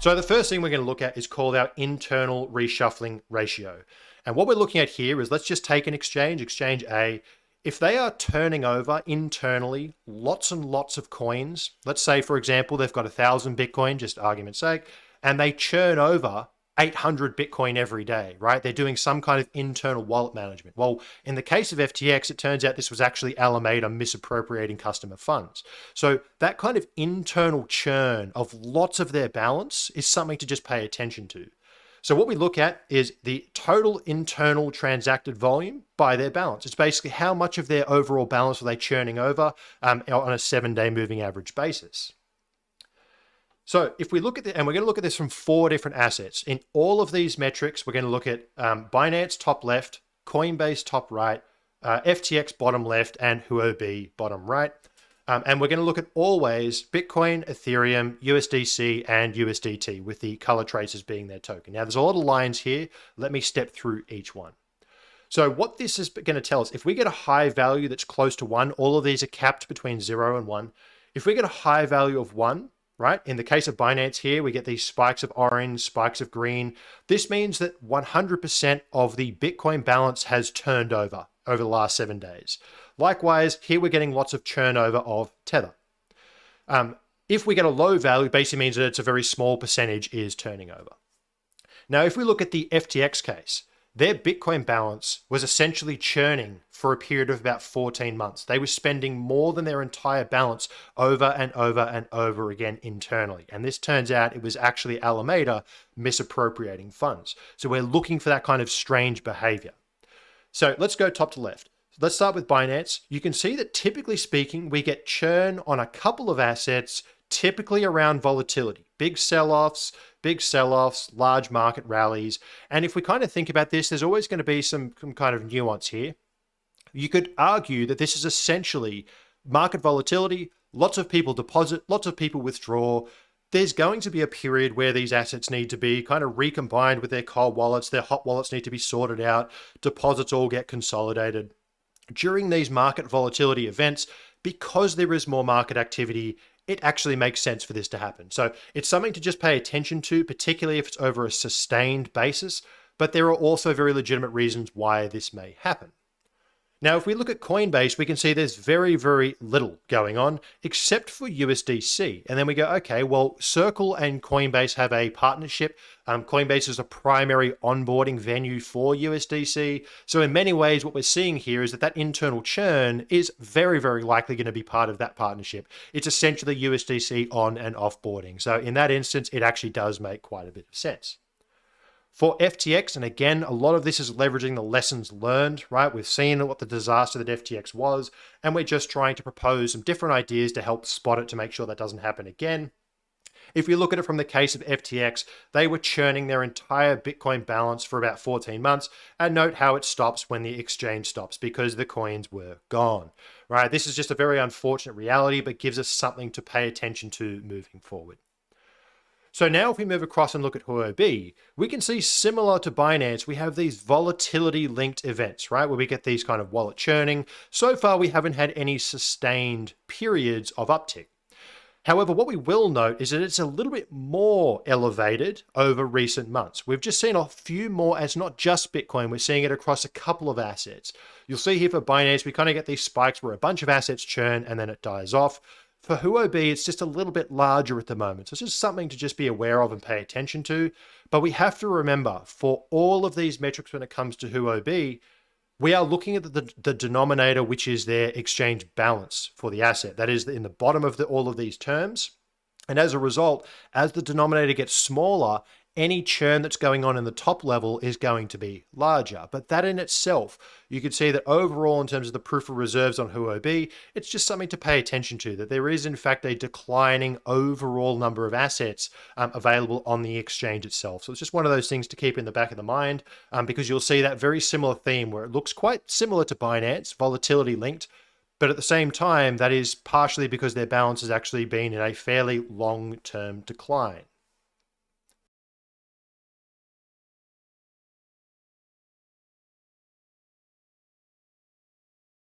So the first thing we're going to look at is called our internal reshuffling ratio. And what we're looking at here is, let's just take an exchange, exchange A. If they are turning over internally lots and lots of coins, let's say, for example, they've got 1,000 Bitcoin, just argument's sake, and they churn over 800 Bitcoin every day, right? They're doing some kind of internal wallet management. Well, in the case of FTX, it turns out this was actually Alameda misappropriating customer funds. So that kind of internal churn of lots of their balance is something to just pay attention to. So what we look at is the total internal transacted volume by their balance. It's basically how much of their overall balance are they churning over on a 7-day moving average basis. So if we look at and we're going to look at this from 4 different assets. In all of these metrics, we're going to look at Binance top left, Coinbase top right, FTX bottom left, and Huobi bottom right. And we're going to look at always Bitcoin, Ethereum, USDC, and USDT, with the color traces being their token. Now, there's a lot of lines here. Let me step through each one. So what this is going to tell us, if we get a high value that's close to 1, all of these are capped between 0 and 1. If we get a high value of 1, right? In the case of Binance here, we get these spikes of orange, spikes of green. This means that 100% of the Bitcoin balance has turned over the last 7 days. Likewise, here we're getting lots of turnover of Tether. If we get a low value, basically means that it's a very small percentage is turning over. Now, if we look at the FTX case, their Bitcoin balance was essentially churning for a period of about 14 months. They were spending more than their entire balance over and over and over again internally. And this turns out it was actually Alameda misappropriating funds. So we're looking for that kind of strange behavior. So let's go top to left. Let's start with Binance. You can see that typically speaking, we get churn on a couple of assets, typically around volatility, big sell-offs, large market rallies. And if we kind of think about this, there's always going to be some kind of nuance here. You could argue that this is essentially market volatility, lots of people deposit, lots of people withdraw. There's going to be a period where these assets need to be kind of recombined with their cold wallets, their hot wallets need to be sorted out, deposits all get consolidated. During these market volatility events, because there is more market activity, it actually makes sense for this to happen. So it's something to just pay attention to, particularly if it's over a sustained basis, but there are also very legitimate reasons why this may happen. Now, if we look at Coinbase, we can see there's very, very little going on except for USDC. And then we go, okay, well, Circle and Coinbase have a partnership. Coinbase is a primary onboarding venue for USDC. So in many ways, what we're seeing here is that internal churn is very, very likely going to be part of that partnership. It's essentially USDC on and offboarding. So in that instance, it actually does make quite a bit of sense. For FTX, and again, a lot of this is leveraging the lessons learned, right? We've seen what the disaster that FTX was, and we're just trying to propose some different ideas to help spot it to make sure that doesn't happen again. If we look at it from the case of FTX, they were churning their entire Bitcoin balance for about 14 months, and note how it stops when the exchange stops, because the coins were gone, right? This is just a very unfortunate reality, but gives us something to pay attention to moving forward. So now if we move across and look at Huobi, we can see similar to Binance, we have these volatility linked events, right? Where we get these kind of wallet churning. So far, we haven't had any sustained periods of uptick. However, what we will note is that it's a little bit more elevated over recent months. We've just seen a few more, as not just Bitcoin, we're seeing it across a couple of assets. You'll see here for Binance, we kind of get these spikes where a bunch of assets churn and then it dies off. For Huobi, it's just a little bit larger at the moment. So it's just something to just be aware of and pay attention to. But we have to remember, for all of these metrics when it comes to Huobi, we are looking at the denominator, which is their exchange balance for the asset. That is in the bottom of all of these terms. And as a result, as the denominator gets smaller, any churn that's going on in the top level is going to be larger. But that in itself, you can see that overall, in terms of the proof of reserves on Huobi, it's just something to pay attention to, that there is in fact a declining overall number of assets available on the exchange itself. So it's just one of those things to keep in the back of the mind, because you'll see that very similar theme where it looks quite similar to Binance, volatility linked, but at the same time, that is partially because their balance has actually been in a fairly long-term decline.